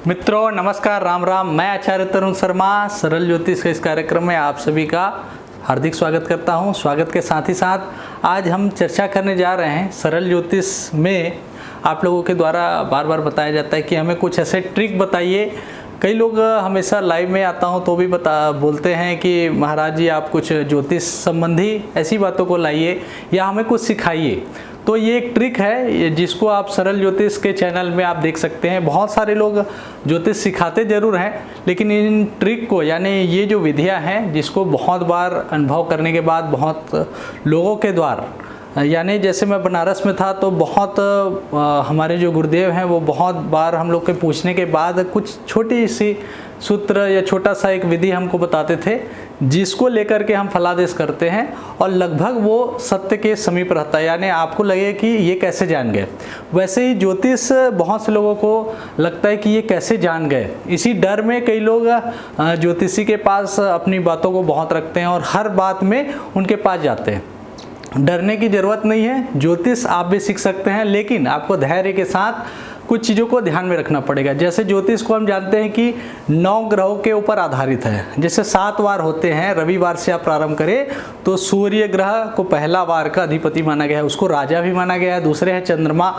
मित्रों नमस्कार, राम राम। मैं आचार्य तरुण शर्मा सरल ज्योतिष के इस कार्यक्रम में आप सभी का हार्दिक स्वागत करता हूं। स्वागत के साथ ही साथ आज हम चर्चा करने जा रहे हैं सरल ज्योतिष में। आप लोगों के द्वारा बार बार बताया जाता है कि हमें कुछ ऐसे ट्रिक बताइए। कई लोग हमेशा लाइव में आता हूं तो भी बोलते हैं कि महाराज जी आप कुछ ज्योतिष संबंधी ऐसी बातों को लाइए या हमें कुछ सिखाइए। तो ये एक ट्रिक है जिसको आप सरल ज्योतिष के चैनल में आप देख सकते हैं। बहुत सारे लोग ज्योतिष सिखाते जरूर हैं, लेकिन इन ट्रिक को यानी ये जो विधियां हैं जिसको बहुत बार अनुभव करने के बाद बहुत लोगों के द्वारा, यानी जैसे मैं बनारस में था तो बहुत हमारे जो गुरुदेव हैं वो बहुत बार हम लोग के पूछने के बाद कुछ छोटी सी सूत्र या छोटा सा एक विधि हमको बताते थे जिसको लेकर के हम फलादेश करते हैं और लगभग वो सत्य के समीप रहता है। यानी आपको लगे कि ये कैसे जान गए। वैसे ही ज्योतिष बहुत से लोगों को लगता है कि ये कैसे जान गए। इसी डर में कई लोग ज्योतिषी के पास अपनी बातों को बहुत रखते हैं और हर बात में उनके पास जाते हैं। डरने की ज़रूरत नहीं है, ज्योतिष आप भी सीख सकते हैं, लेकिन आपको धैर्य के साथ कुछ चीज़ों को ध्यान में रखना पड़ेगा। जैसे ज्योतिष को हम जानते हैं कि 9 ग्रहों के ऊपर आधारित है। जैसे 7 वार होते हैं, रविवार से आप प्रारंभ करें तो सूर्य ग्रह को पहला वार का अधिपति माना गया है, उसको राजा भी माना गया है। दूसरे है चंद्रमा,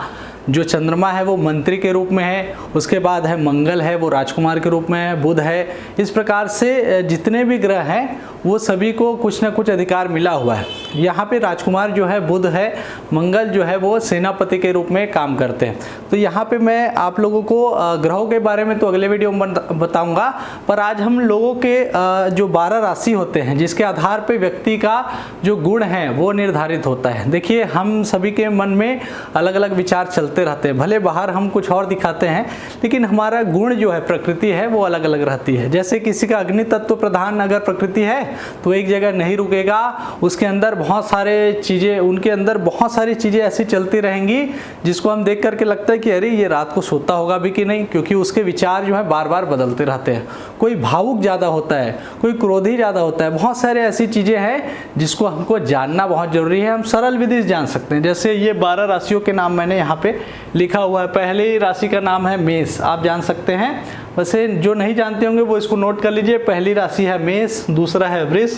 जो चंद्रमा है वो मंत्री के रूप में है। उसके बाद है मंगल है, वो राजकुमार के रूप में है। बुध है। इस प्रकार से जितने भी ग्रह हैं वो सभी को कुछ ना कुछ अधिकार मिला हुआ है। यहाँ पे राजकुमार जो है बुध है, मंगल जो है वो सेनापति के रूप में काम करते हैं। तो यहाँ पे मैं आप लोगों को ग्रहों के बारे में तो अगले वीडियो में बताऊंगा, पर आज हम लोगों के जो 12 राशि होते हैं जिसके आधार पे व्यक्ति का जो गुण है वो निर्धारित होता है। देखिए हम सभी के मन में अलग अलग विचार चलते रहते हैं, भले बाहर हम कुछ और दिखाते हैं लेकिन हमारा गुण जो है प्रकृति है वो अलग अलग रहती है। जैसे किसी का अग्नि तत्व प्रधान अगर प्रकृति है तो एक जगह नहीं रुकेगा, उसके अंदर बहुत सारे चीज़ें, उनके अंदर बहुत सारी चीज़ें ऐसी चलती रहेंगी जिसको हम देख करके लगता है कि अरे ये रात को सोता होगा भी कि नहीं, क्योंकि उसके विचार जो है बार बार बदलते रहते हैं। कोई भावुक ज़्यादा होता है, कोई क्रोधी ज़्यादा होता है। बहुत सारे ऐसी चीज़ें हैं जिसको हमको जानना बहुत ज़रूरी है। हम सरल विधि से जान सकते हैं। जैसे ये 12 राशियों के नाम मैंने यहाँ पे लिखा हुआ है। पहली राशि का नाम है मेष, आप जान सकते हैं। वैसे जो नहीं जानते होंगे वो इसको नोट कर लीजिए। पहली राशि है मेष, दूसरा है वृष,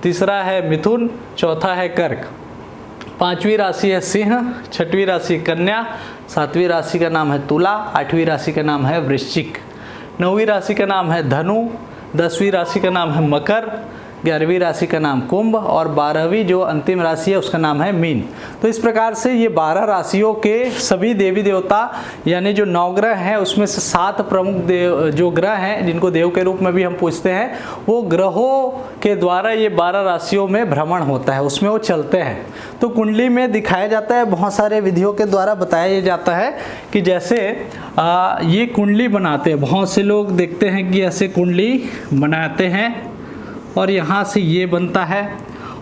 तीसरा है मिथुन, चौथा है कर्क, 5वीं राशि है सिंह, 6वीं राशि कन्या, 7वीं राशि का नाम है तुला, 8वीं राशि का नाम है वृश्चिक, 9वीं राशि का नाम है धनु, 10वीं राशि का नाम है मकर, 11वीं राशि का नाम कुंभ और 12वीं जो अंतिम राशि है उसका नाम है मीन। तो इस प्रकार से ये 12 राशियों के सभी देवी देवता यानी जो 9 ग्रह हैं उसमें से 7 प्रमुख जो ग्रह हैं जिनको देव के रूप में भी हम पूछते हैं, वो ग्रहों के द्वारा ये 12 राशियों में भ्रमण होता है, उसमें वो चलते हैं। तो कुंडली में दिखाया जाता है, बहुत सारे विधियों के द्वारा बताया जाता है कि जैसे ये कुंडली बनाते हैं। बहुत से लोग देखते हैं कि ऐसे कुंडली बनाते हैं और यहाँ से ये बनता है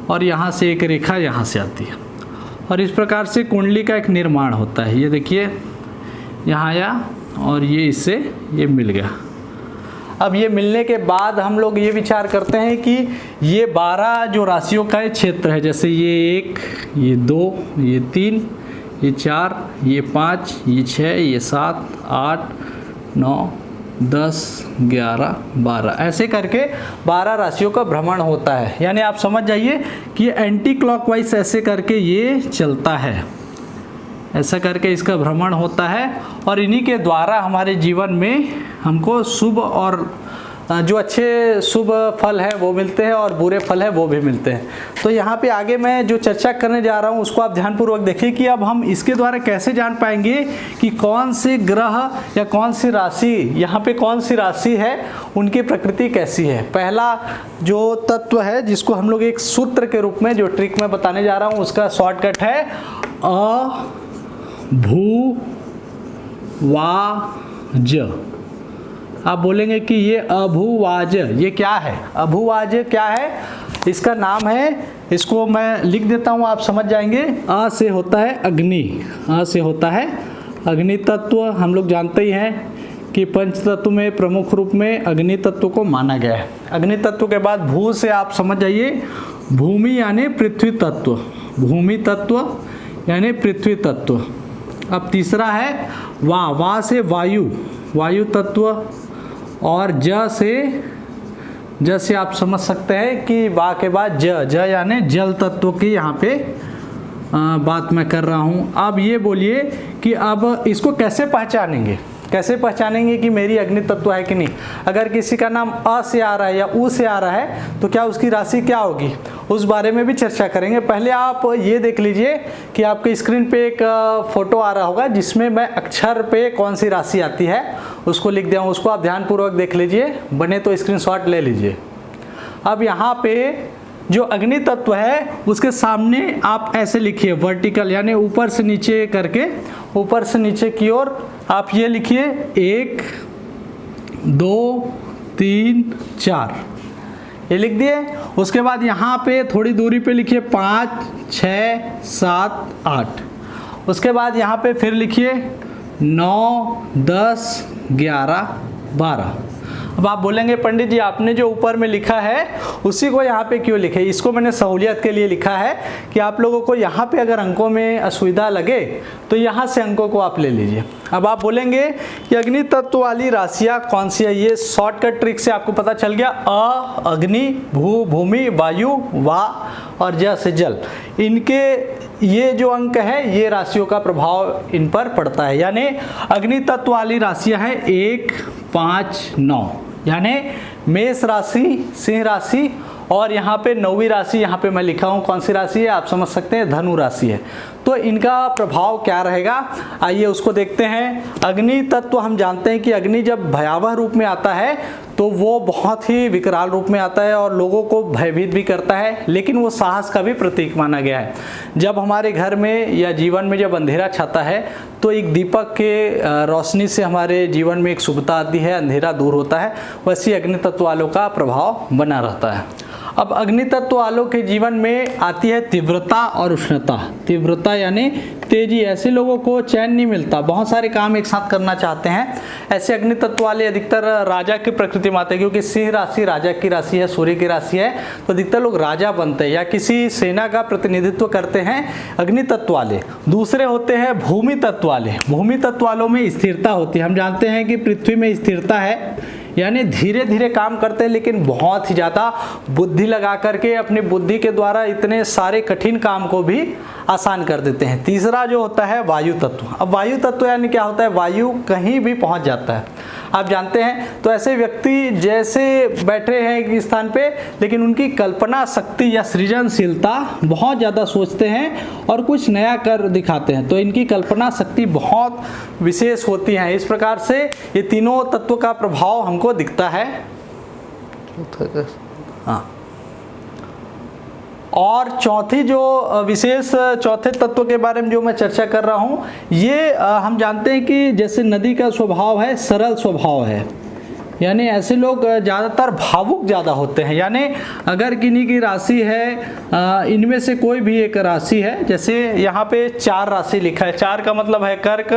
और यहाँ से एक रेखा यहाँ से आती है और इस प्रकार से कुंडली का एक निर्माण होता है। ये देखिए यहाँ आया और ये इससे ये मिल गया। अब ये मिलने के बाद हम लोग ये विचार करते हैं कि ये 12 जो राशियों का क्षेत्र है, जैसे ये 1, ये 2, ये 3, ये 4, ये 5, ये 6, ये 7, 8, 9, 10, 11, 12 ऐसे करके 12 राशियों का भ्रमण होता है। यानी आप समझ जाइए कि ये एंटी क्लॉकवाइज ऐसे करके ये चलता है, ऐसा करके इसका भ्रमण होता है और इन्हीं के द्वारा हमारे जीवन में हमको शुभ और जो अच्छे शुभ फल है वो मिलते हैं और बुरे फल है वो भी मिलते हैं। तो यहाँ पे आगे मैं जो चर्चा करने जा रहा हूँ उसको आप ध्यानपूर्वक देखिए कि अब हम इसके द्वारा कैसे जान पाएंगे कि कौन से ग्रह या कौन सी राशि, यहाँ पे कौन सी राशि है, उनकी प्रकृति कैसी है। पहला जो तत्व है जिसको हम लोग एक सूत्र के रूप में जो ट्रिक मैं बताने जा रहा हूँ उसका शॉर्टकट है अ भू वा ज। आप बोलेंगे कि ये अभुवाज ये क्या है? अभुवाज क्या है? इसका नाम है, इसको मैं लिख देता हूँ, आप समझ जाएंगे। अ से होता है अग्नि, अ से होता है अग्नि तत्व। हम लोग जानते ही हैं कि पंच तत्व में प्रमुख रूप में अग्नि तत्व को माना गया है। अग्नि तत्व के बाद भू से आप समझ जाइए भूमि यानी पृथ्वी तत्व, भूमि तत्व यानी पृथ्वी तत्व। अब तीसरा है वा, वा से वायु, वायु तत्व, और ज से आप समझ सकते हैं कि वा के बाद ज यानी जल तत्व की यहाँ पे बात मैं कर रहा हूँ। अब ये बोलिए कि अब इसको कैसे पहचानेंगे कि मेरी अग्नि तत्व है कि नहीं। अगर किसी का नाम अ से आ रहा है या उ से आ रहा है तो क्या उसकी राशि क्या होगी, उस बारे में भी चर्चा करेंगे। पहले आप ये देख लीजिए कि आपके स्क्रीन पे एक फोटो आ रहा होगा जिसमें मैं अक्षर पे कौन सी राशि आती है उसको लिख दिया हूँ, उसको आप ध्यानपूर्वक देख लीजिए, बने तो स्क्रीनशॉट ले लीजिए। अब यहाँ पे जो अग्नि तत्व है उसके सामने आप ऐसे लिखिए वर्टिकल, यानी ऊपर से नीचे करके, ऊपर से नीचे की ओर आप ये लिखिए 1 2 3 4, ये लिख दिए। उसके बाद यहाँ पे थोड़ी दूरी पे लिखिए 5 6 7 8, उसके बाद यहाँ पे फिर लिखिए 9 10 11 12। अब आप बोलेंगे पंडित जी आपने जो ऊपर में लिखा है उसी को यहाँ पे क्यों लिखे। इसको मैंने सहूलियत के लिए लिखा है कि आप लोगों को यहाँ पे अगर अंकों में असुविधा लगे तो यहाँ से अंकों को आप ले लीजिए। अब आप बोलेंगे कि अग्नि तत्व वाली राशियाँ कौन सी है, ये शॉर्टकट ट्रिक से आपको पता चल गया। अ अग्नि, भू भूमि, वायु, वा और ज से जल, इनके ये जो अंक है ये राशियों का प्रभाव इन पर पड़ता है। यानी अग्नि तत्व वाली राशियां हैं 1 5 9, यानी मेष राशि, सिंह राशि, और यहाँ पे 9वीं राशि यहाँ पे मैं लिखा हूँ कौन सी राशि है, आप समझ सकते हैं धनु राशि है। तो इनका प्रभाव क्या रहेगा, आइए उसको देखते हैं। अग्नि तत्व हम जानते हैं कि अग्नि जब भयावह रूप में आता है तो वो बहुत ही विकराल रूप में आता है और लोगों को भयभीत भी करता है, लेकिन वो साहस का भी प्रतीक माना गया है। जब हमारे घर में या जीवन में जब अंधेरा छाता है तो एक दीपक के रोशनी से हमारे जीवन में एक शुभता आती है, अंधेरा दूर होता है, वैसे अग्नि तत्व वालों का प्रभाव बना रहता है। अब अग्नि तत्व वालों के जीवन में आती है तीव्रता और उष्णता। तीव्रता यानी तेजी, ऐसे लोगों को चैन नहीं मिलता, बहुत सारे काम एक साथ करना चाहते हैं। ऐसे अग्नि तत्व वाले अधिकतर राजा की प्रकृति में आते हैं, क्योंकि सिंह राशि राजा की राशि है, सूर्य की राशि है, तो अधिकतर लोग राजा बनते हैं या किसी सेना का प्रतिनिधित्व करते हैं अग्नि तत्व वाले। दूसरे होते हैं भूमि तत्व वाले। भूमि तत्व वालों में स्थिरता होती है। हम जानते हैं कि पृथ्वी में स्थिरता है, यानी धीरे धीरे काम करते हैं लेकिन बहुत ही ज़्यादा बुद्धि लगा करके अपनी बुद्धि के द्वारा इतने सारे कठिन काम को भी आसान कर देते हैं। तीसरा जो होता है वायु तत्व। अब वायु तत्व यानी क्या होता है, वायु कहीं भी पहुंच जाता है, आप जानते हैं। तो ऐसे व्यक्ति जैसे बैठे हैं एक स्थान पे, लेकिन उनकी कल्पना शक्ति या सृजनशीलता बहुत ज़्यादा सोचते हैं और कुछ नया कर दिखाते हैं, तो इनकी कल्पना शक्ति बहुत विशेष होती है। इस प्रकार से ये तीनों तत्व का प्रभाव हमको दिखता है। हाँ, और चौथी जो विशेष चौथे तत्व के बारे में जो मैं चर्चा कर रहा हूँ, ये हम जानते हैं कि जैसे नदी का स्वभाव है सरल स्वभाव है, यानी ऐसे लोग ज़्यादातर भावुक ज़्यादा होते हैं। यानी अगर किन्हीं की राशि है, इनमें से कोई भी एक राशि है, जैसे यहाँ पे 4 राशि लिखा है, 4 का मतलब है कर्क,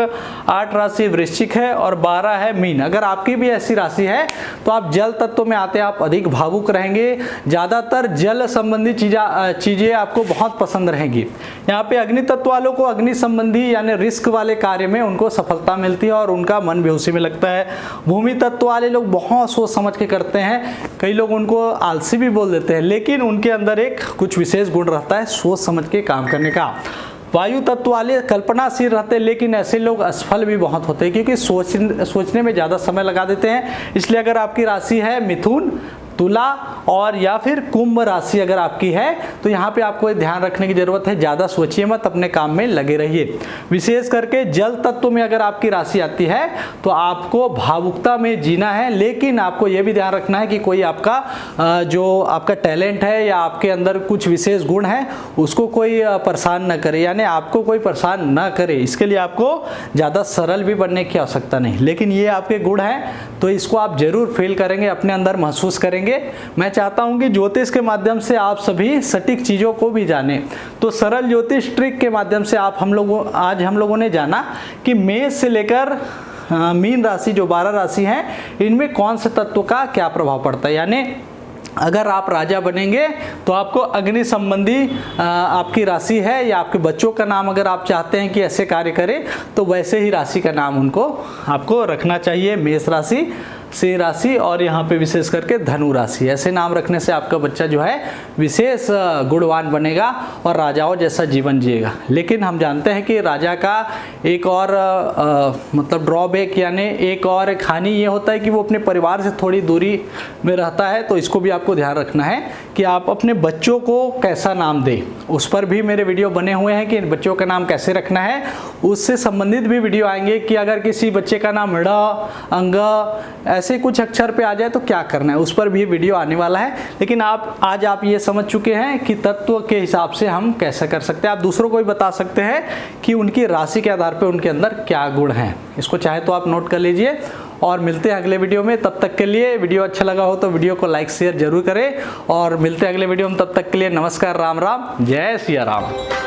8 राशि वृश्चिक है और 12 है मीन। अगर आपकी भी ऐसी राशि है तो आप जल तत्व में आते हैं, आप अधिक भावुक रहेंगे, ज़्यादातर जल संबंधी चीज़ें आपको बहुत पसंद रहेंगी। यहाँ पे अग्नि तत्व वालों को अग्नि संबंधी यानी रिस्क वाले कार्य में उनको सफलता मिलती है और उनका मन भी उसी में लगता है। भूमि तत्व वाले लोग बहुत सोच समझ के करते हैं, कई लोग उनको आलसी भी बोल देते हैं, लेकिन उनके अंदर एक कुछ विशेष गुण रहता है सोच समझ के काम करने का। वायु तत्व वाले कल्पनाशील रहते हैं, लेकिन ऐसे लोग असफल भी बहुत होते हैं क्योंकि सोचने में ज़्यादा समय लगा देते हैं। इसलिए अगर आपकी राशि है मिथुन, तुला और या फिर कुंभ राशि अगर आपकी है तो यहाँ पे आपको ध्यान रखने की जरूरत है, ज़्यादा सोचिए मत, अपने काम में लगे रहिए। विशेष करके जल तत्व में अगर आपकी राशि आती है तो आपको भावुकता में जीना है, लेकिन आपको यह भी ध्यान रखना है कि कोई आपका जो आपका टैलेंट है या आपके अंदर कुछ विशेष गुण है उसको कोई परेशान न करे, यानी आपको कोई परेशान न करे। इसके लिए आपको ज़्यादा सरल भी बनने की आवश्यकता नहीं, लेकिन ये आपके गुण हैं तो इसको आप जरूर फील करेंगे, अपने अंदर महसूस करेंगे। मैं चाहता हूं कि ज्योतिष के माध्यम से आप सभी सटीक चीजों को भी जानें। तो सरल ज्योतिष ट्रिक के माध्यम से आज हम लोगों ने जाना कि मेष से लेकर मीन राशि जो 12 राशि हैं इनमें कौन से तत्व का क्या प्रभाव पड़ता है। यानी अगर आप राजा बनेंगे तो आपको अग्नि संबंधी आपकी राशि है या आपके बच्चों का नाम अगर आप चाहते हैं कि ऐसे कार्य करें तो वैसे ही राशि का नाम उनको आपको रखना चाहिए। मेष राशि, सिंह राशि और यहाँ पे विशेष करके धनु राशि, ऐसे नाम रखने से आपका बच्चा जो है विशेष गुणवान बनेगा और राजाओं जैसा जीवन जिएगा। लेकिन हम जानते हैं कि राजा का एक और मतलब ड्रॉबैक यानी एक और हानि ये होता है कि वो अपने परिवार से थोड़ी दूरी में रहता है। तो इसको भी आपको ध्यान रखना है कि आप अपने बच्चों को कैसा नाम दें। उस पर भी मेरे वीडियो बने हुए हैं कि बच्चों का नाम कैसे रखना है, उससे संबंधित भी वीडियो आएंगे कि अगर किसी बच्चे का नाम ड़, अंग ऐसे कुछ अक्षर पे आ जाए तो क्या करना है, उस पर भी वीडियो आने वाला है। लेकिन आज आप ये समझ चुके हैं कि तत्व के हिसाब से हम कैसे कर सकते हैं। आप दूसरों को भी बता सकते हैं कि उनकी राशि के आधार पे उनके अंदर क्या गुण हैं। इसको चाहे तो आप नोट कर लीजिए और मिलते हैं अगले वीडियो में। तब तक के लिए वीडियो अच्छा लगा हो तो वीडियो को लाइक शेयर जरूर करें और मिलते हैं अगले वीडियो में। तब तक के लिए नमस्कार, राम राम, जय सिया राम।